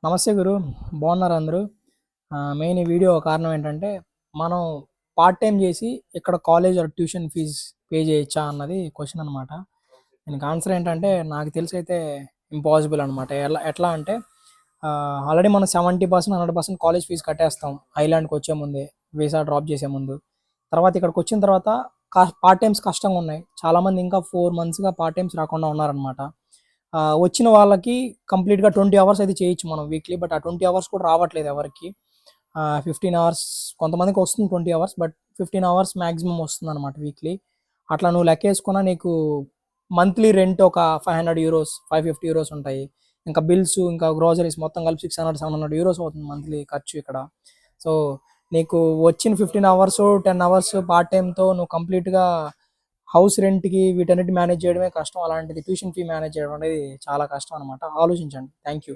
నమస్తే గురు. బాగున్నారు అందరూ? మెయిన్ ఈ వీడియో కారణం ఏంటంటే, మనం పార్ట్ టైమ్ చేసి ఇక్కడ college or tuition fee pay చేయొచ్చా అన్నది క్వశ్చన్ అనమాట. దీనికి ఆన్సర్ ఏంటంటే, నాకు తెలిసైతే ఇంపాసిబుల్ అనమాట. ఎట్లా అంటే ఆల్రెడీ మనం 70%, 100% కాలేజ్ ఫీజు కట్టేస్తాం ఐలాండ్కి వచ్చే ముందే, వీసా డ్రాప్ చేసే ముందు. తర్వాత ఇక్కడికి వచ్చిన తర్వాత పార్ట్ టైమ్స్ కష్టంగా ఉన్నాయి. చాలామంది ఇంకా 4 మంత్స్గా పార్ట్ టైమ్స్ రాకుండా ఉన్నారనమాట. వచ్చిన వాళ్ళకి కంప్లీట్గా 20 అవర్స్ అయితే చేయొచ్చు మనం వీక్లీ. బట్ ఆ 20 అవర్స్ కూడా రావట్లేదు ఎవరికి. 15 అవర్స్ కొంతమందికి వస్తుంది, 20 అవర్స్. బట్ 15 అవర్స్ మ్యాక్సిమం వస్తుంది అనమాట వీక్లీ. అట్లా నువ్వు లెక్కేసుకున్నా నీకు మంత్లీ రెంట్ ఒక €500, €550 ఉంటాయి. ఇంకా బిల్స్, ఇంకా గ్రోసరీస్ మొత్తం కలిపి €600, €700 అవుతుంది మంత్లీ ఖర్చు ఇక్కడ. సో నీకు వచ్చిన 15 అవర్స్, 10 అవర్స్ పార్ట్ టైంతో నువ్వు కంప్లీట్గా హౌస్ రెంట్కి వీటన్నిటి మేనేజ్ చేయడమే కష్టం. అలాంటిది ట్యూషన్ ఫీ మేనేజ్ చేయడం అనేది చాలా కష్టం అనమాట. ఆలోచించండి. Thank you.